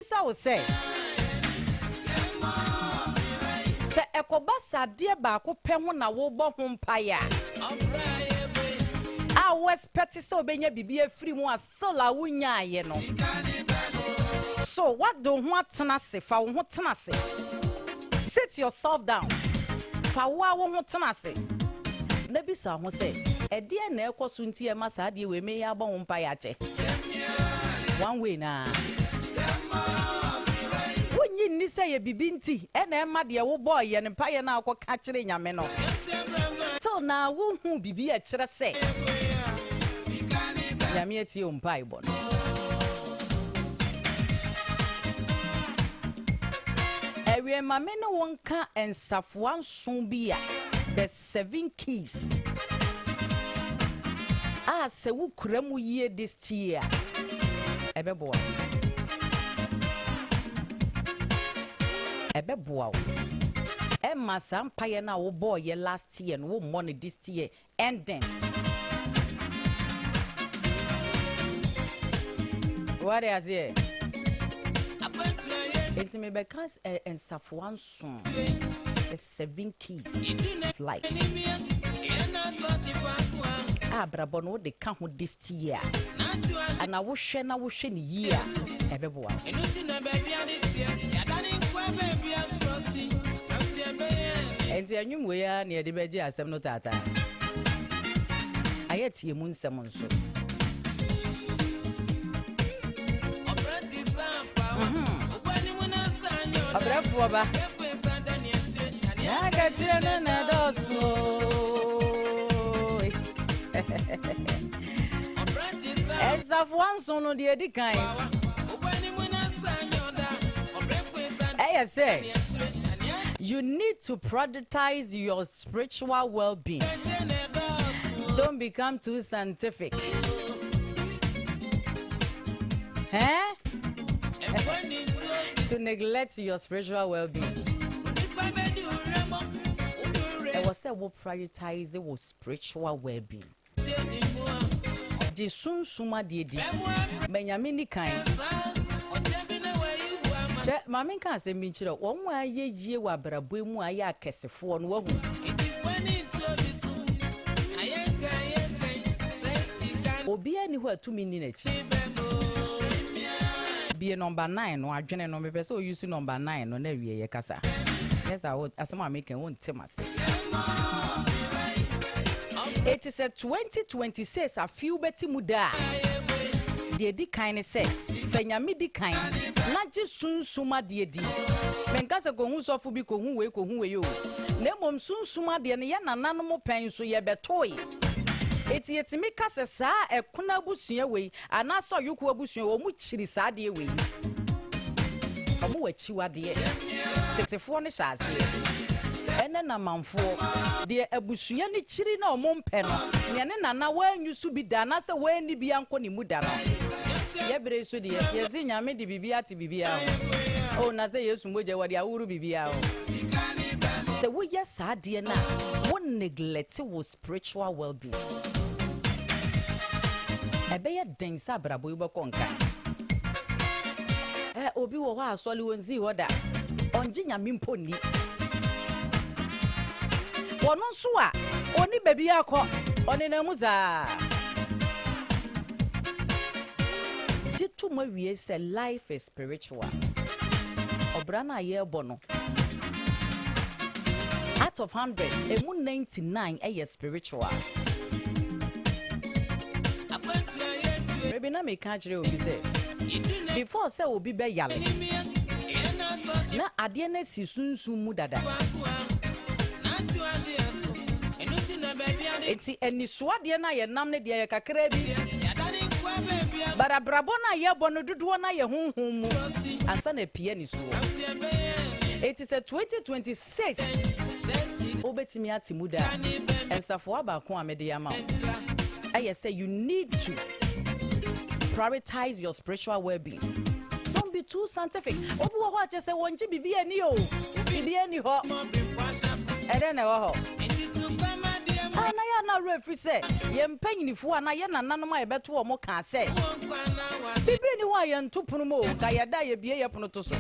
So say ekobasa de ba ko pe ho na wo bo ho mpaya a wo expect so benya bibia free mu asola wunya aye no so what do ho atena se fa wo ho tena se sit yourself down fa wo ho tena se na bisa ho se e de na ekoso nti e ma sa de we me ya bo ho mpaya che one way na ni say ye bibinti e na ema de wo boy ye ne paye na akoka kire nyame no so na wo hu bibi e kire se nyame eti o mpai bo no ewe mame no wonka ensafo anson bia the 7 keys se wo kura mu ye this year ebebo Ebeboa Emma Sampaye na wo boy ye last year and wo money this year ending. What is it? It's me because and Safwan soon. The 7 keys of life. Brabono they come with this year. And I will share year. Ebeboa. Enti anyum we ya na de beje asem no tata ayeti emu nsem nso abrafo ba ya ga jene na doso Ezafwan no de edikan say you need to prioritize your spiritual well-being. Don't become too scientific. To neglect your spiritual well-being. I was say we prioritize our spiritual well-being. Jisun suma diedi. Benyamini kind. Mama can say me chiro won wa ye wa brabo mu aye akesefo no wahu obi ani ho atumi ni na chi be number 9 no adwene no me pese o use number 9 no na wie ye kasa yes I would asema make won temase it is a 2026 a few beti muda de di kind set fanyame di kind na je sunsuma de di menka se ko hu sofu bi ko hu we yo na mom sunsuma de ne ye nananom pen so ye betoy eti yetimi ka se sa ekuna busua we ana so yoku abusua wo mu chiri sa de we omo wachi wade tetefo ne hyase ene na manfo de abusua ne chiri na omo mpe no ne ne nana wanyu su bi da na se wani bi anko ne mu da no yebre so de yezi nyame de bibia ti bibia o na se yesu moje wade awuru bibia o se wo yes ade na wo neglect wo spiritual well-being ebe ye den sa brabo ibo konka obi wo ho asole wonzi hoda onji nyame mponi wono nso a oni bibia akọ oni na muza to my we say life is spiritual. Obrana ye bono. Out of 100, emu 99 a spiritual. Maybe na me catch you say. Before say obi be yale. Na ade na si sunsun mu dada. Enti eni suade na ye nam ne de ye kakra bi. Bara brabona ye bono dudu na ye hunhum mu asa na pie ni so it is a 2026 obetimi atimuda ensafo abako amede yama I say you need to prioritize your spiritual well-being. Don't be too scientific. Obu ho ache se wonji bibia ni o bibia ni ho ede na ho ana na refri say ye mpanyinifo ana ye nananom a ye beto o mo ka say bibiri ni ho aye ntopunu mo ka ye da ye bie ye pono to so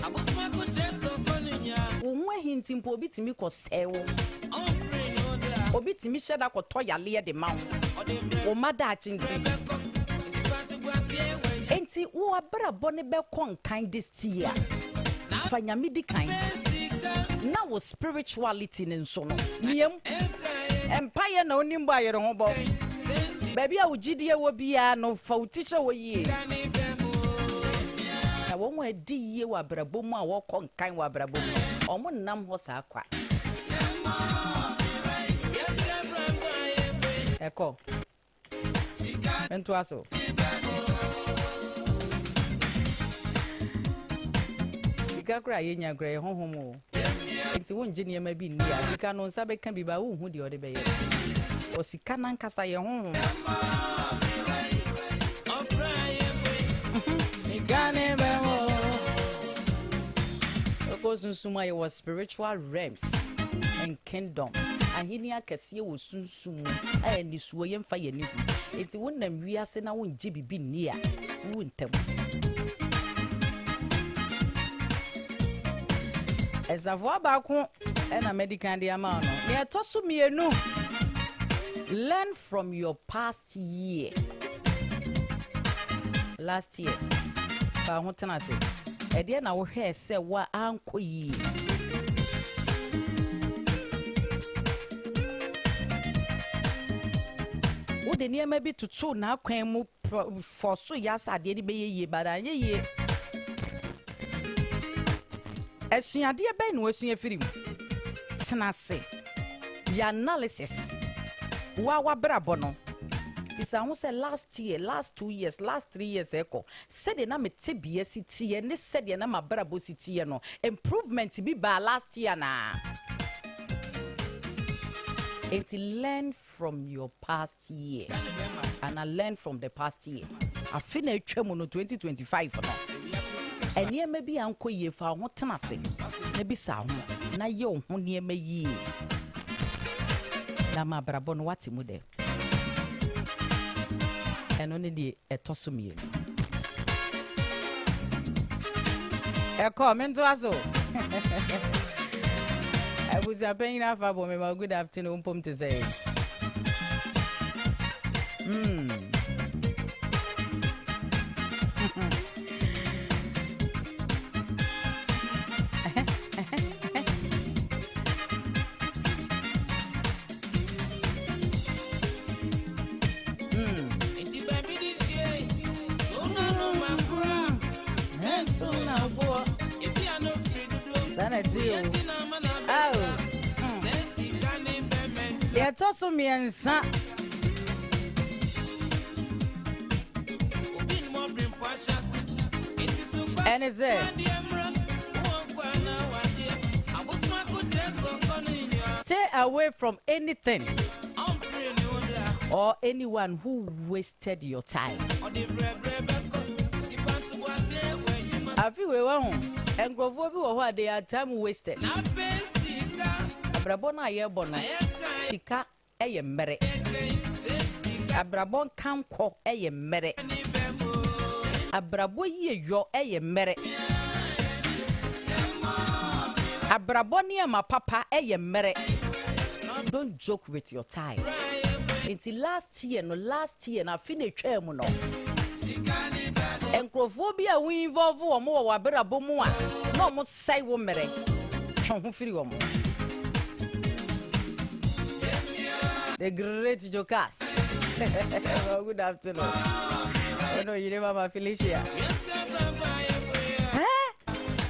wo ho hintimpo obitimi ko sewo obitimi sheda ko to yale de ma wo mada achinti enti wo abrabo ne be kon kan this year fanyami di kan na wo spirituality ne nso no miem empire na onimbo ayere ho bo baby a wugidie wo bia no fa utiche wo yie na wo mo adi yie wa brabo mu a wo kon kan wa brabo mu omo nam ho sa akwa eko ento aso gakra yenya gra ye honhomo enti wonje ne ma bi nni a sika no nsa beka bi ba wo hu de ode be ye o sika nan kasa ye honhom sika ne be wo because sunsuma ye was spiritual realms and kingdoms ahini akase wo sunsumu aye ni suwo ye mfa ye ni enti wonnam wiase na wonje bibi nni a wo ntam Ezavo baako na medical de ama no. Ne etoso mienu. Learn from your past year. Last year. Ba ho tena se. E de na wo hwe se wa anko yi. Wo de niam bi tutu na akwan mu for so yasa de be ye badanye ye. Esuade be no esuye firim tenase your analysis wa brabo no isa ho say last year last 2 years last 3 years eko said na mete bia sitie ne said na ma brabo sitie no improvement bi ba last year na and learn from your past year and I learn from the past year I feel atwam no 2025 no enie ma bi anko ye fa ho tenase na bi sa ho na ye ho ne ma yi na ma brabo no wati mu de eno ne di etoso mie e comment wazo I was appearing afa bo me ma good afternoon pom to say yeah, tosso me and sa. And is it? Stay away from anything or anyone who wasted your time. I feel we won't. And go for what they are time wasted. Abrabona ye bono. Sika eye mere. Abrabon kanko eye mere. Abrabo ye yo eye mere. Abraboni ma papa eye mere. Don't joke with your time. Until last year na finish mu no. Encrophobia we involve wo mo wa brabo mu a no mo sai wo mere. Twon ho firi wo mo. The great Jokers. Good afternoon. Oh no, you never ma Felicia.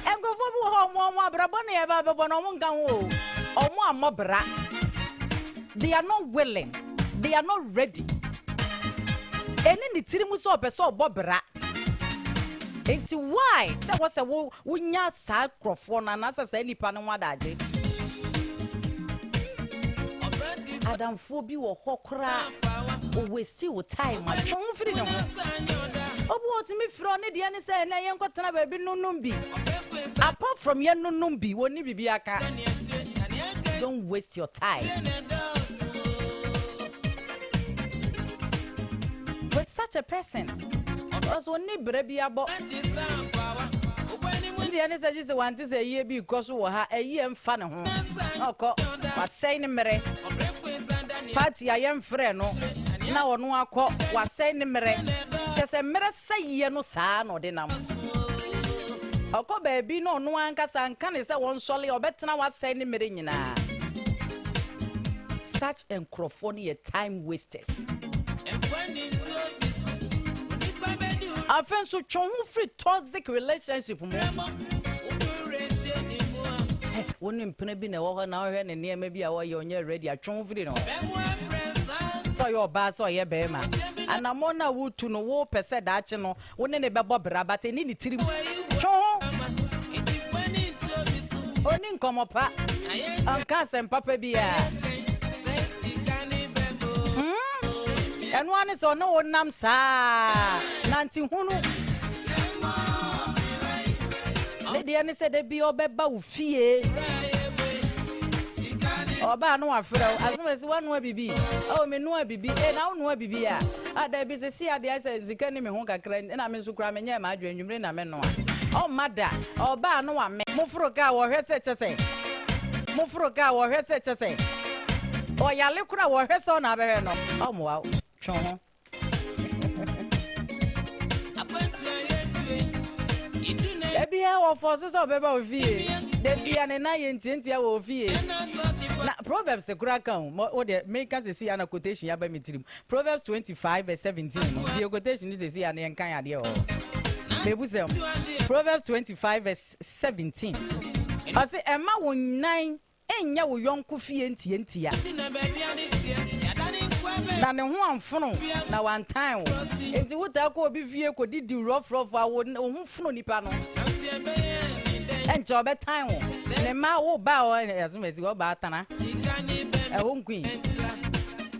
Encrophobia ho mo brabo na e ba be no mo nkan wo. Omo amobra. They are not willing. They are not ready. Eni ni tirimu so opeso obobra. Enti why? Say what say wo nya sa crofo na na say nipa no wadaje. Adam phobi wo hokra. O waste your time. Ma twon firi ne ho. Obu otimi firo ne de ne say na yen kwotena ba bi nunum bi. Apart from yen nunum bi, woni bibi aka. Don't waste your time. such a person. Also, ni brebi abo. The other says you want to say ye because we have a year and fun home. Okay, was saying mere. Party I am friend no. Now no I call was saying mere. Just a mere say ye no son or the numbers. Okay, baby, no one can say one solely or better now was saying mere. Such encrophony time wasters. I feel so free toxic relationship. When in Penabin or now and near maybe our you're ready, I chon free. So your bass or your bema. And I'm on a wood to no war per se that you know, when any babob rabbit in any tree. Chon only come up, and cast and papa beer. And one is on no one namsa Nancy Hunu. Lady Annie said they be obeba fee. Oba no afro as well as one way bibi. Oh me no bibi e na no bibi a. Ada bi se sia de say zikani me ho kakra na me so kra me nya ma adwanwumre na me no. Oh mada oba no wa me. Mofro ka wo hwese chese. Mofro ka wo hwese chese. O yale kura wo hwese na be no. Oh mo Chon. Ebia wo forces obeba ofie. De bia ne na ye ntientia wo ofie. Na Proverbs se kura kan o de make us see an quotation ya ba metirim. Proverbs 25:17. The quotation is see an enkan ade o. Mebusem. Proverbs 25:17. I say Emma won 9 enya wo yonko fie ntientia. Na ne ho amfono na one time enti wuta ko obi fie ko didi rough a wo ho fono nipa no enje obe time ne ma wo ba o asumesi wo ba atana e ho queen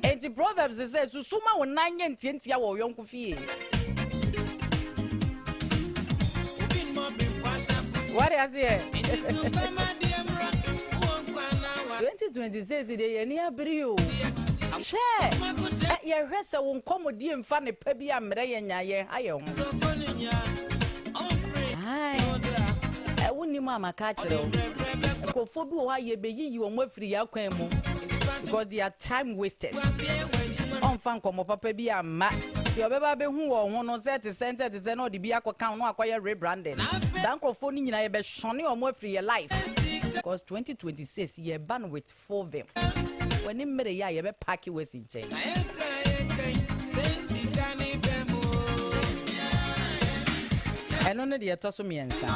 enti Proverbs say susuma wo nanye ntientia wo yonko fie. What is it? 2026 dey eni abrio. Share. Ye hwese won komodie mfa ne pa bi amre ye nyaye aye ho. Ai. Woni mu amaka kire o. Ekofo bi wo ha ye beyiyi wo afiri ya kwan mu. Because they are time wasters. On fan komo papa bi amma. Ye obeba be hu wo ho no set center de no de bi akokan no akoye rebranding. Dan krofo ni nyina ye be hwone wo afiri ye life. Because 2026 ye ban with 4 them. When in mere ya ye be pack you in chain. I don't know the atoso miensa.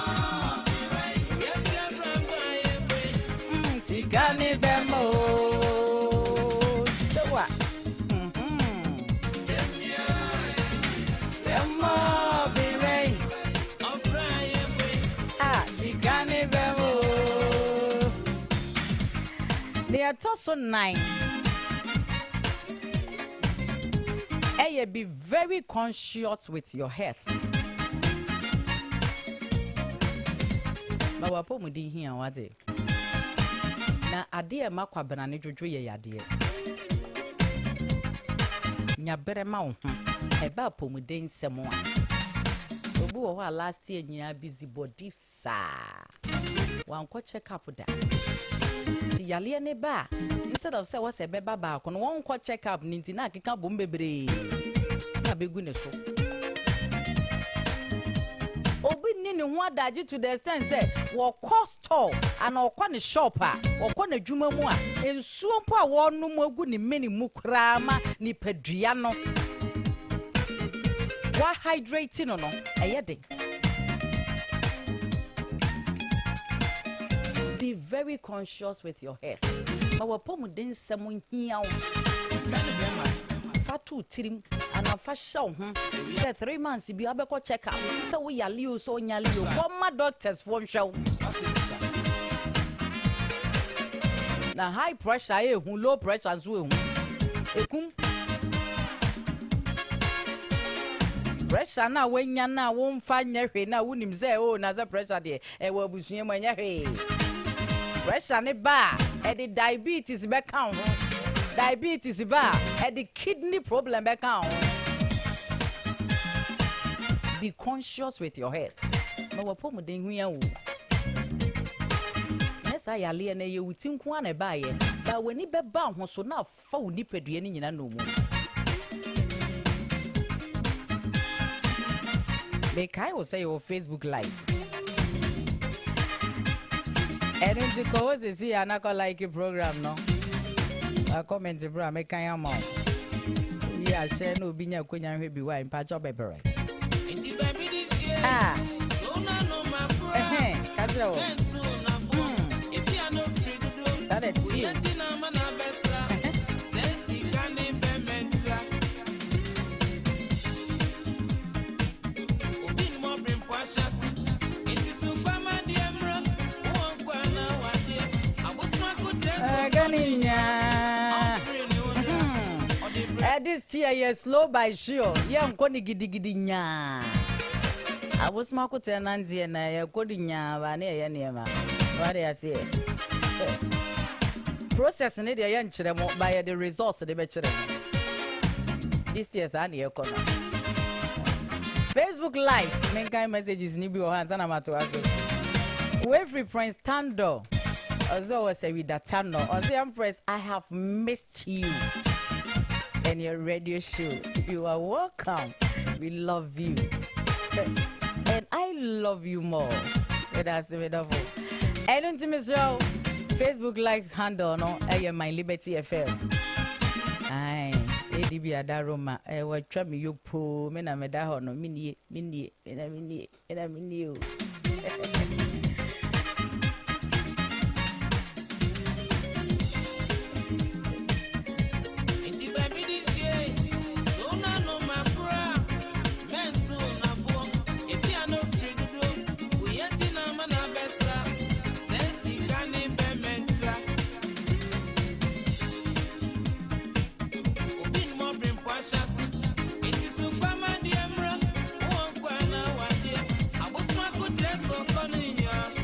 Sigani bemo. So what? Be rain. Ah, sigani bemo. The atoso 9. Be very conscious with your health. Ma wapo mudi here wade. Na ade makwa bana ne dwodwo ye yade. Nya bere ma wo ho. E ba pomude nsemo a. Obu wo ha last year nyina busy body sa. Wan ko check up da. Ti yale ne ba. Instead of say what's a beba ba ko no won ko check up ninti na keka bom bebre. Na begu ne so. Obi ni ne ho adaje to the extent say wo cost store and wo kwa ne shop a wo kwa na dwuma mu a ensuo mpo a wo no mu agu ne meni mu kra ma ni padua no wa hydrating no eyede. Be very conscious with your health. Ma wo pomuden semo hia wo fatu tirim and afa show say 3 months bi abeko check up say we yale o so nyale o former doctors for show na high pressure ehun low pressure so ehun ekum pressure na wenya na wo mfa nyehwe na wonim say o na za pressure de e wo abusuye mo nyehwe pressure ne ba e the diabetes be count diabetes ba e the kidney problem be count be conscious with your head. No wapo muden hu ya wo. Nesa ya le na ye wuti nko an eba ye. Ba wani beba ho so na fa wo nipadua ni nyina no mu. Bekai will say your Facebook live. And in the cause is here, I'm not gonna like a program, no. I comment the bra, make I am on. We are sharing no being a queen and baby wine, patch up paper. Ah, catch it all. That's it. This year slow by sure. Yeah, I'm going to giddy nya. I was Marco Tenanzi and I couldn't nya vania niema. What I say? Processing it, young children by the results of the bachelor. This year's annual corner. Facebook Live, main kind messages, Nibu Hans and Amatoazo. Every Prince Tando. Also, I say with that Tando. Also, Empress, I have missed you. And your radio show. You are welcome. We love you. And I love you more. That's wonderful. And on to Miss Joe, Facebook like handle, no? I am my Liberty FM. Aye, ADB Adaroma. I will try me you po. Mena medaho no mini.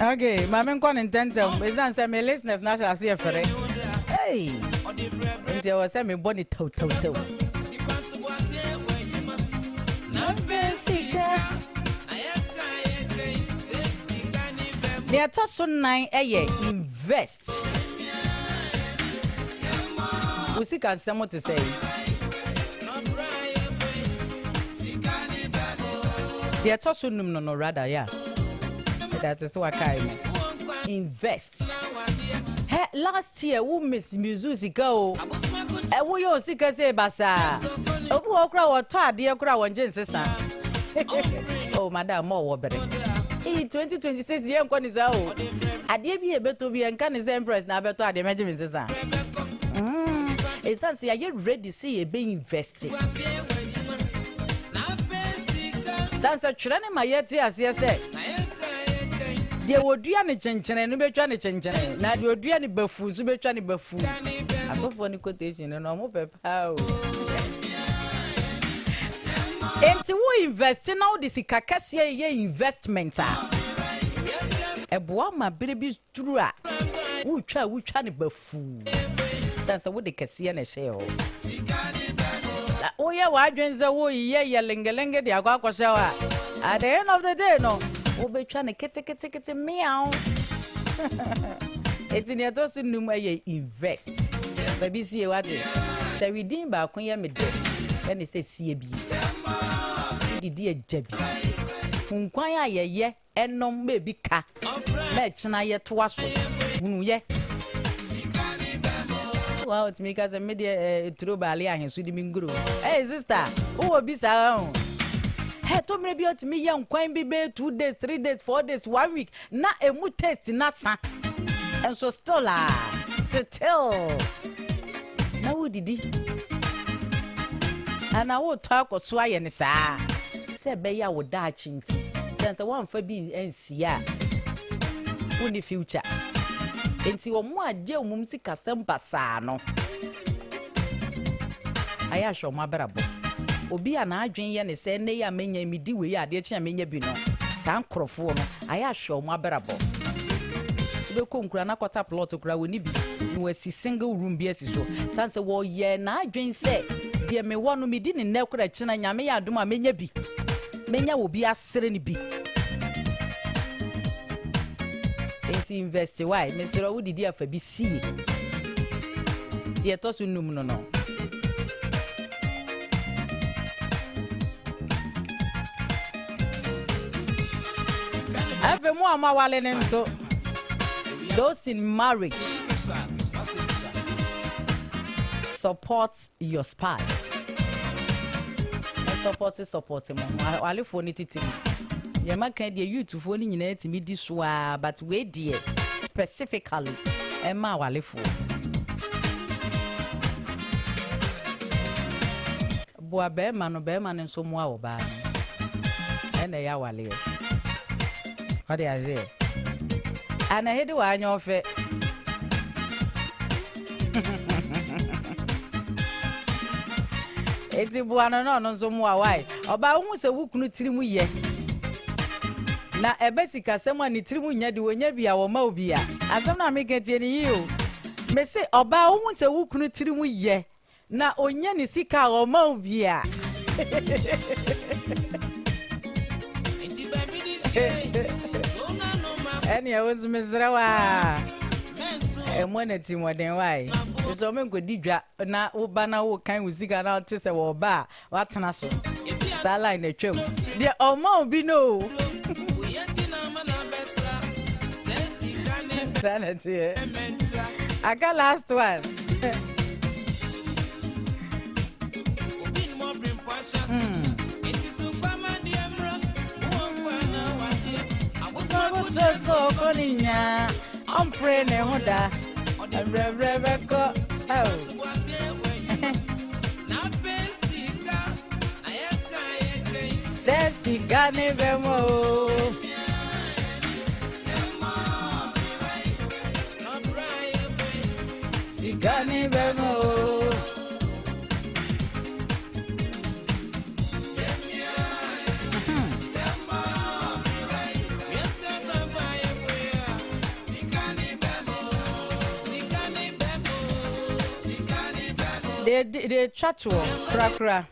Okay, my main intention is answer my listeners not as here for it. Hey, until I was saying me body toe. They are just so nine a year invest. We see can someone to say. They are just so no rather yeah. That's so I can invest. Hey, last year, we miss music go. And we all see can say basa. Oh, walk around what dear crowd and oh, madam, more better. In 2026, the young one is out. I dare be able to be and can is Empress now better the measurements. It's as I get ready to see a being invested. That's a trend in my yet, yes, they would do any change and be trying to change. Now you do any buffoons, be trying to buffoon. I go for any quotation and I'm up how. And so we invest in all this Kakasia investment. A boy, my baby's true. We try to buffoon. That's what the Cassia and shell. Oh, yeah, why joins the way, yeah, linga, the Agua shower. At the end of the day, no. We'll be trying to kitty meow. It's in your toast in the invest. Baby, see what it is. So we didn't buy Queen Yamid. Then it says CB. Dear Jebby. Unquire ye, and no baby car. Match na yet to wash. Ye. Well, it's me because I made a true ballet and swimming group. Hey, sister, who will be sound? Hey, to me be me young quite be 2 days, 3 days, 4 days, 1 week. Not a mood test in that son. And so still now what did he? And I will talk or sway and say, Beya would die chinty. Since I want for being NCA in the future. Until more dear Mumsika Sempasano. I assure my brother. Obi an adwen ye ne se ne ya menye midi we ya de chia menye bi no san krofo no aya show ma berabo be ko nkura na kwata plot kura we ni bi no asi single room bi asi so san se wo ye na adwen se de me wo no midi ne na kura chi na nyame ya adom a menye bi menya obi asere ni bi enti invest why me sero wo didi afa bi sie ye to so num no no ave mo amawale ne nso those in marriage support your spouse support mo wale fo ni titim ye maka de youth fo ni nyina timi di so but we die specifically ma wale fo bo abe ma no be ma ne nso mo a oba ena ya wale ode aje ana hedi wa anya ofe eti buano no nso mu awai oba hu se wukunu tirimu ye na ebesika sema ni tirimu nya de wonya bia wo ma obi a asem na me ketie ni yi o me se oba hu se wukunu tirimu ye na onya ni sika wo ma obi a eni e wozu mesrawa emone ti moden wai so me go didwa na wo ba na wo kan uzika na te se wo ba watena so sala ina twem de omo bi no sanity aga last one so koninya ompre ne hoda Rebecca, oh. Sesi gane bemo. Sigane bemo. They chat to kra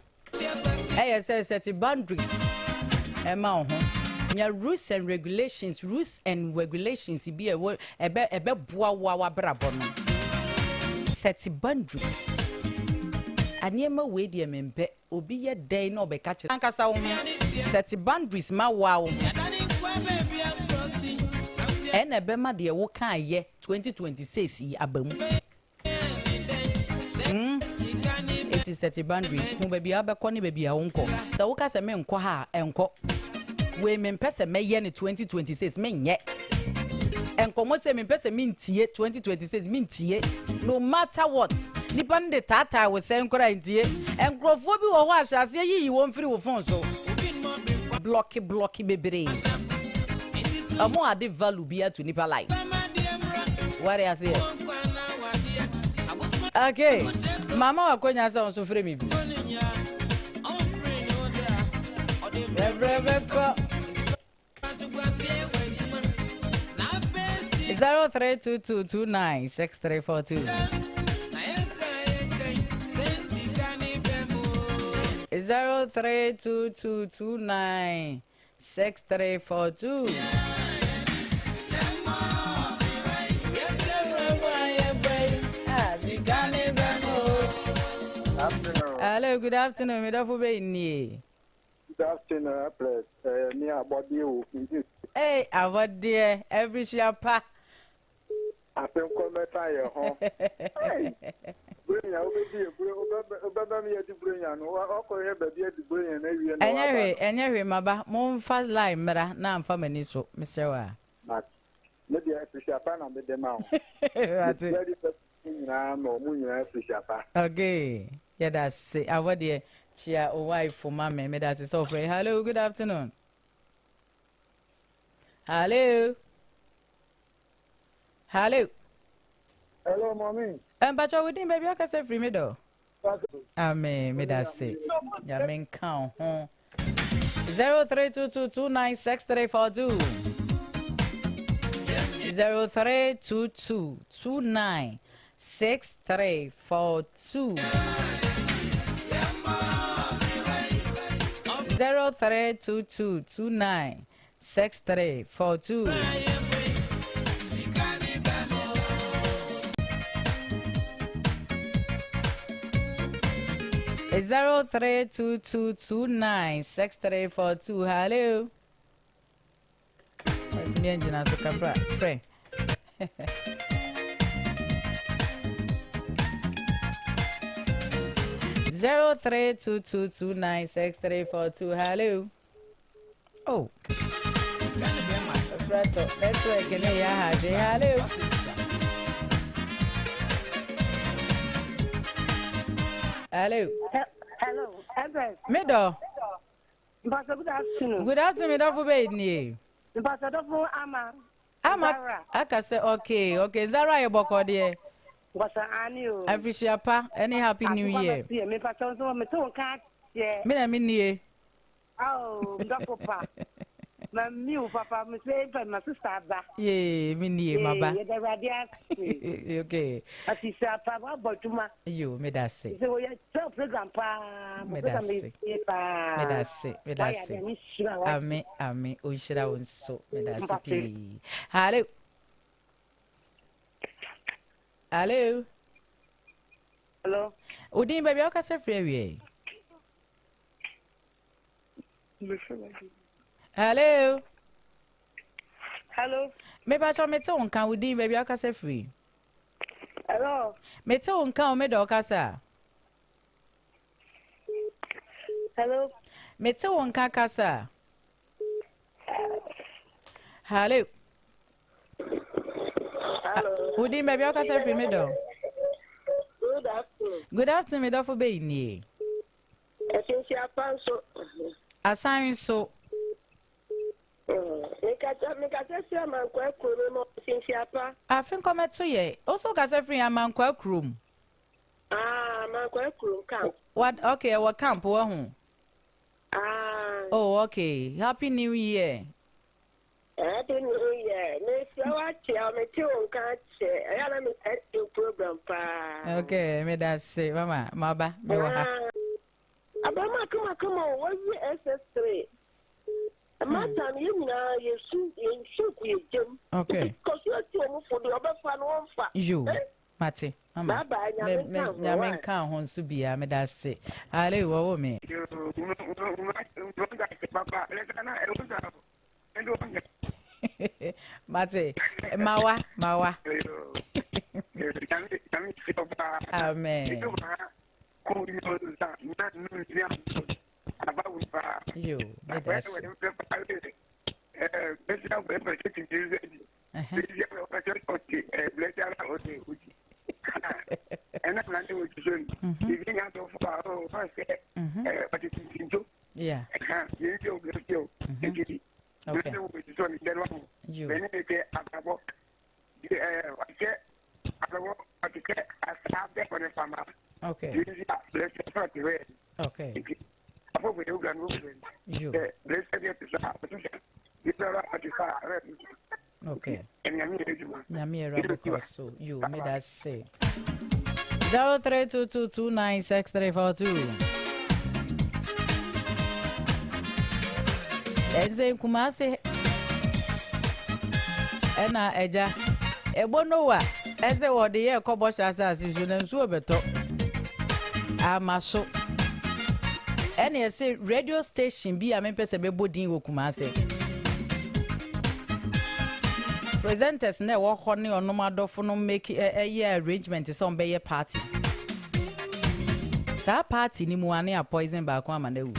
set boundaries ema ho nya rules and regulations be ebe boa wa brabo no set boundaries aniema we de membe obi ye den na obeka kire ankasa wo set boundaries ma wa en ebe ma de wo kan ye 2026 abamu set boundaries mo baby abekọ ni baby a wonko se wo ka se me nkọ ha enko we me mpese me ye ni 2026 me nye enko mo se me mpese me ntie 2026 me ntie no matter what nipa nde tata we se nkora ntie enkrofo bi wo ho ahase yi wo mfiri wo phone so blocky bebere amo ade value bia to nipa life what I say okay mama wakonya sa onso frame bi Rebecca 0322296342 0322296342 Hello, good afternoon. Me dafu be ni. Good afternoon, Empress. Me abodi o. Hey, abodi every shapa. Asem ko meta ye ho. Hey. Brenya obedi obaba me yedi brenya no. Okọ he baby yedi brenya na wie no. Enye maba. Mo fa line mra na amfa mani so. Mr. Wa. Me dey shapa na me dem out. Okay. Yeah, that's it. I want to cheer a wife for my man. That's it. So, hello, good afternoon. Hello. Hello, mommy. But you're within baby. I can say free me though. Amen. Me that's it. Yeah, men count. 0322296342. 0322296342. 0322296342. It's 0322296342. Hello. What's me engine as a friend? 0322296342. Hello. Oh. Let's work in here. Hello. Hello. Hello, Empress. Middle. Pastor, good afternoon. Good afternoon, Dr. Baden. Pastor, Dr. Ama. I say okay. Zara, you book there. What's an annual? I wish you any happy new year. Me, Pastor, so me to cat. Yeah. Me. Oh, Papa. My new Papa, me say, my sister. Yeah, me, Maba. The radius. Okay. As he said, Papa, but to my. You, me that say. So, you're so program, Pa. Me that say. Amen. We should have so. Me that say. Hello. Hello. Udin baby, I can say free. Hello. Me ba cho me te on kan Udin baby, I can say free. Hello. Me te on kan o me do kasa. Hello. Me te on kan kasa. Hello. Udin baby, I can say free me do. Good afternoon, me do for be ni. Assign so. I think come to ye. Also, got a free amount quite room. Camp. What? Okay, our camp. Ah. Oh, okay. Happy New Year. Happy New Year. Miss Yawachi, I'm a two catch. I am a program. Okay, me that's say, Mama, Maba, me wa. Abama, come on. What's the SS3? Madam, you know, you shoot with Jim. Okay. Because you're too for the other fan one fat. You, Mati, Mama. Yamin can't hon subia, me that's say. Hello, what me? Mate, Mawa. Amen. You, that's yeah. Okay. You. Okay. Okay. You. Okay. So you made us say 0322296342. Eze Kumasi Ena Eja Ebonowa Eze wode ye kobosha asase juna nsu obeto amaso ene ese radio station bi amempese bebodin wo Kumasi presenters na wo ho ne onomadofo no make arrangement some be ye party sa party ni mu ane a poison ba ko amanawu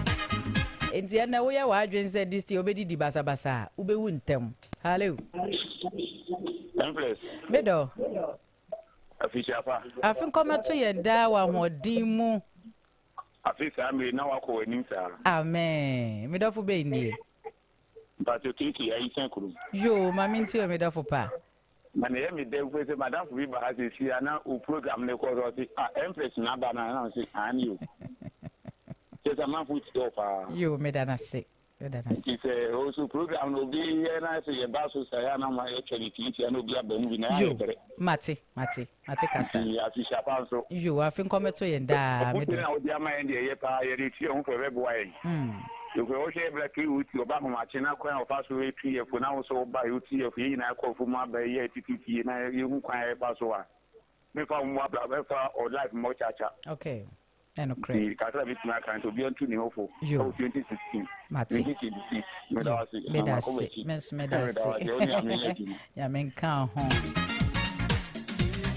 enti na wo ye wa adwen say this obedi di basabasa ubewu ntem. Hello Empress Medo Afichapa afin come to ye da wa hodin mu Afisa me na wa ko anim sa amen medo fo be ni but you kiki ayi senkuru yo mami nti o medo fo pa mane ye me dey go say madam for be ba ha se sia na o program ne ko so say Empress na ba na say ani you just a man put stop yo me da na say it's also program no be here na say ba so say na ma e charity no be aba mu na ya kere mate kasa ya fi shapa so yo afin come to ye da me do na o dia ma ye ye pa ye ri ti o fo be boy You will also black you to Obama Machina, Quang of us way 3 years for now, so by UT of Yin, I call for my bay, TTT, and you won't quite Basoa. Before Mwaba or like Mochacha. Okay. And okay. The Catholic Macan to be on 2016. Mati. Medasi. Ya menka ho.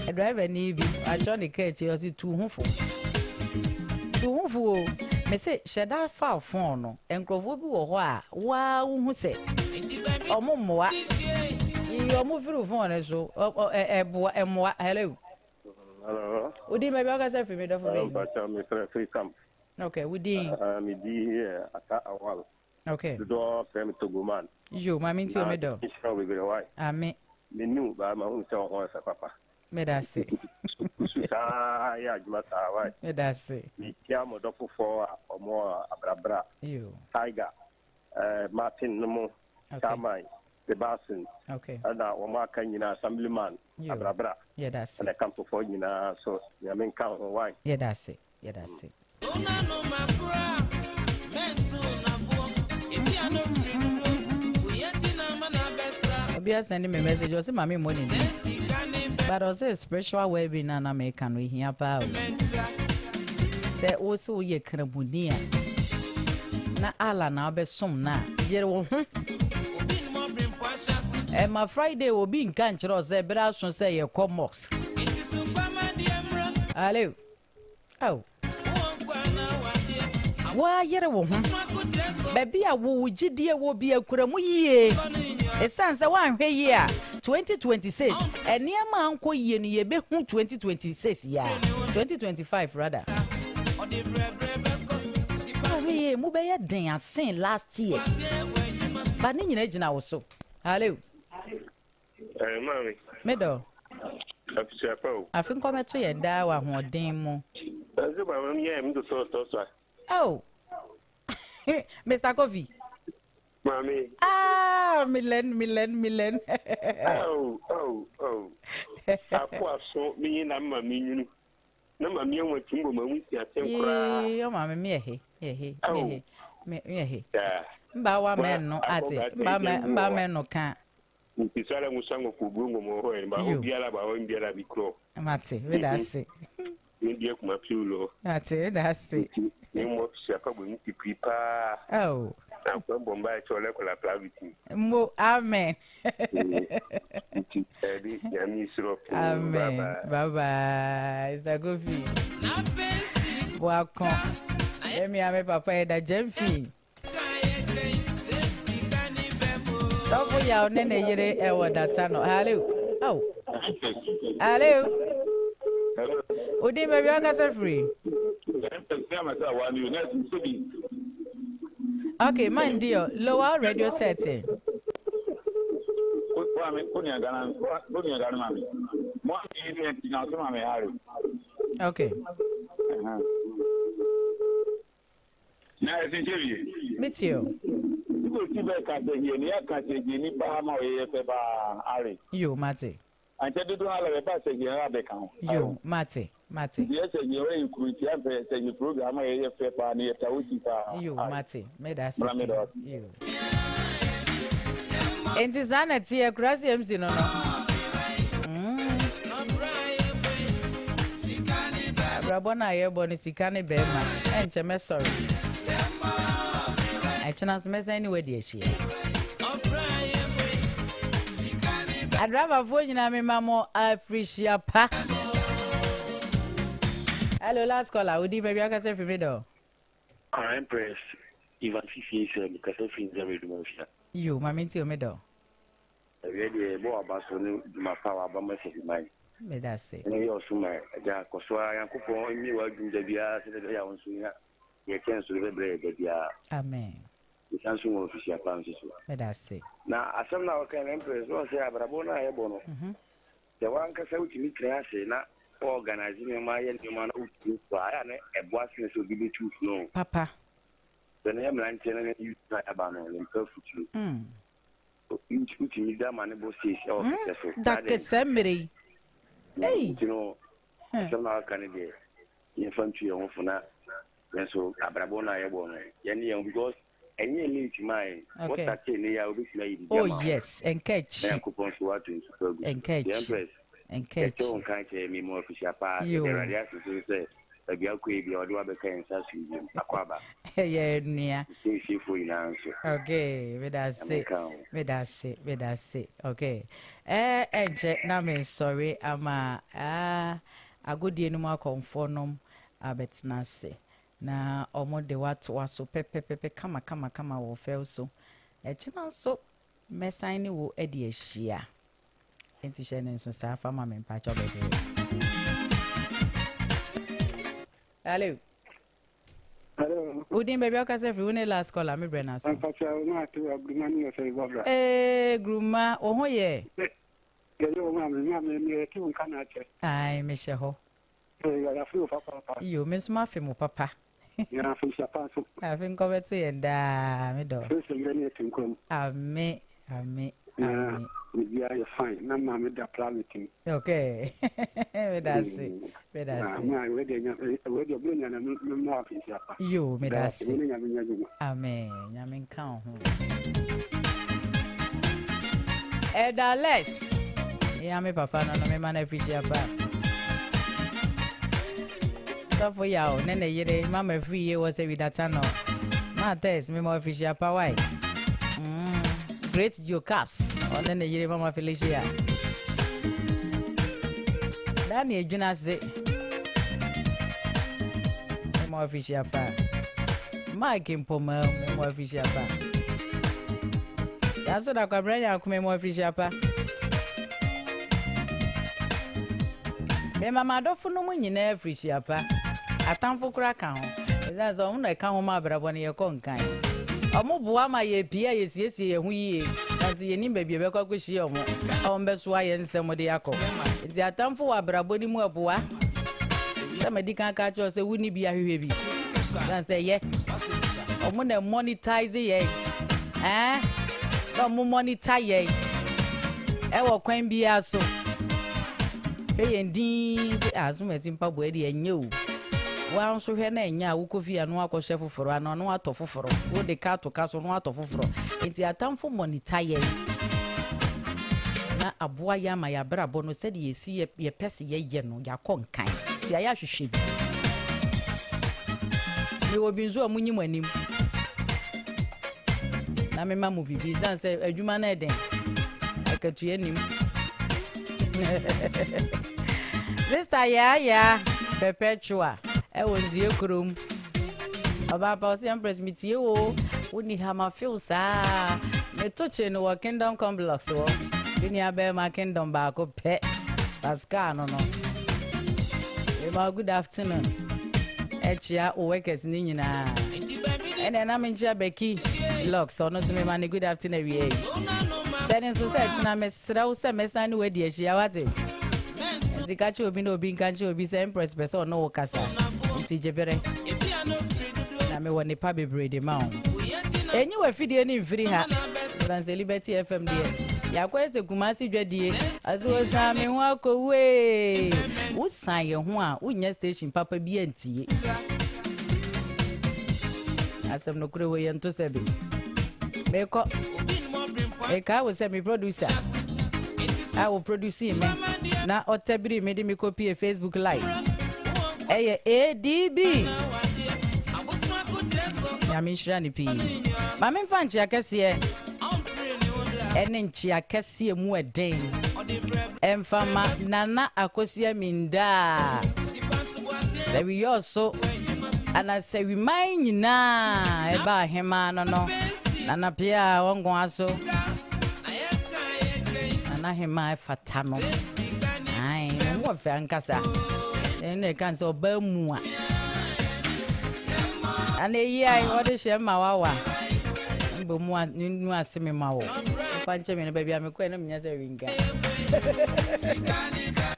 A driver ni bi a Johnny Cage you see too hufo. Too hufo. Me say sheda fa phone no. Enkrofo bi wo ho a wa hu se. Omommoa. Yo mo firu phone so. Emoa. Hello. Hello. Udi maybe I can say for me do for me. But Mr. Free Camp. Okay, Udi. Me di ata awal. Okay. The door permit to go man. You, my mean to me do. Sure we go why. Amen. Me knew ba ma hu tell ho sa papa. Me da se. Ah ya juma ta why. Me da se. Me kia mo do for omo abrabra. You. Tiger. Martin no Kamai. Sebastian. Okay. Ada o ma kan nyina assemblyman abrabra. Yeah, that's and I come to for nyina so ya men kan why. Yeah, that's it. Yeah, that's it. Obia send me message you say mama money. But also spiritual well-being na make can we hear pa. Say also ye krabuni na ala na obesom na jere wo ho. My Friday will be in country or say, but I should say a comox. Hello. Oh. Why, you're a woman. Baby, I will dear will be a curamu ye. It sounds a 1 year 2026. And near my uncle ye near be 2026, yeah. 2025 rather. We move a day seen last year. But in legend also. Hello. Mommy. Medo. I think come to your da wa ho den mu. Oh. Mr. Coffee. Mommy. Ah, Milen. Oh. Akwa so me na mami nyunu. Na mami won tumbo mamu si atenkura. Yo mami me he. Me he. Mba wa men no ate. Mba men no kan. Ntisala musango kugungo mo ho mba obiala ba ho mbiala bikro. Mate, we da se. Ndie kuma piulo. Mate, da se. Ni mo siapa bo ni pipa. Oh. Na kwa bomba chole ko la plaviti. Mo amen. Ebi ya mi sro. Amen. Bye. Is that good for you? Na pensi. Welcome. Emi ame papa da Jemfi. Don't we are nene yere ewa datano. Hello. Oh. Hello. Udi baby waka se free. Okay, mind dear. Lower radio setting. Okay. Meet you. You, Mate. I tell you, I pass again. You, Mate. Yes, you program. You, Mate. Made us. You. And this Anna here, Grassy MC, no. Rabona, I born is Sikani Bema, and Chame sorry. I chance mess anyway, dear she. I'd rather for you, Mamma, I appreciate pa. Hello, last caller. Would you maybe I can say for me though? Empress even 50 years because of things every month. You, my mean to me though. Really, more about my power, but my mind. May that say. And you also my Koswa and Kupo, me working the Bia, the Yawan Suya, you can't celebrate the Bia. Amen. The Samsung official plans. May that say. Now, as some now can Empress, no say Abrabona Ebono. The one can say to me, class, not organizing my young man who and a bossness will be too slow. Papa. The name and telling you about and perfectly. Each me that man says, oh, that's the same. Hey, you know, some now can be infantry on for that. And so Abrabona Ebono, Yanni, because any late mine. What I say, they are obviously. Oh, yes, and catch. Coupons to what to and catch. Empress. And catch. Don't me more official part. You say, a girl could be or do a became such a yeah, near. See for in answer. Okay, with us say. Okay. And check now, me sorry, I'm a good deal no more conform. I bet not say. Na omo de watu waso pepe kama wo fel so china so mesan ni wo edi ahia enti hye ne so sa fa ma me pa cho bebe. Hello Udin baby o ka se free one last call me brena so na to agruma ni o se bobra gruma o ho ye yo me ti un kana che ai me she ho ya fu papa yo me sma fe mo papa ya fu papa so I think go beto ye da me do so ye ni tinkom amen we are fine na ma me da planning okay that's it na we de obi na no afisi apa yo me that's it amen nyamin kan ho edales ya me papa no me man afisi apa so for you nene yire mama free ye was a data no ma test me more afisi apa why great your caps on nene yire mama Felicia Dani ejuna se me more afisi apa Mike mpoma me more afisi apa ya so da kwa branya ku me more afisi apa me mama dofu no mu nyina afisi apa atamfo kura kan ho eza zo na kan ho ma brabo ne ye konkan omo boa ma ye pia ye siesie ye hu yie kasi ye ni bebie be kwa kwohie omo ombe so aye nsem de yakọ nti atamfo wa brabo ni mu aboa se medikan ka cho se wuni bia hwehwe bi dan se ye omo na monetize ye no mo monetize ye e wo kwan bia so ye ndin se azumesi mpabo e de enye o wa nso hwe na enya wo kofi anu akọhye foforo anu ato foforo wo de ka to ka so no ato foforo enti atamfo monetize na aboa ya ma ya brabo no se de yesi ye pese ye no ya konkan ti aya hwehwe bi me obi nzo amunyim anim na me mamu bibi san se adwuma na eden akatu anim Sister ya perpetua wonzie krom ababa o se Empress mitie wo woni hama feel sa me toche no wa kingdom complex wo bini abe ma kingdom ba ko pe pascal no ma good afternoon echia o workers ni nyina ene na menchia beki locks ono so me ma good afternoon we sene so se china me sra wo se mesani we di echia wate Zikachi obi no obi nkanchi obi se Empress person no kasa nti jebere na me woni pa bebre de ma o enyi wa fidie ni mfiri ha Trans Liberty FM de ya kwese kumasi dwadie aso sa me ho akowe usan ye ho a unya station papa bi antie asem no kure we ye nto sebe me ko e ka wo se me producer I will produce me na otebiri me de me copy Facebook live ADB ya mi shira ni pi ma me fa nchi akese ene nchi akese mu eden emfama nana akosia minda se wi yoso ana se wi man nyina e ba hema no nana pia wongo aso na hema fatano ai mo fa nkasa ene kan so ba mu a ana yi ai wode she ma wawa mbo mu a nu aseme ma wo fa nche me no ba bia me ko na mnya se winga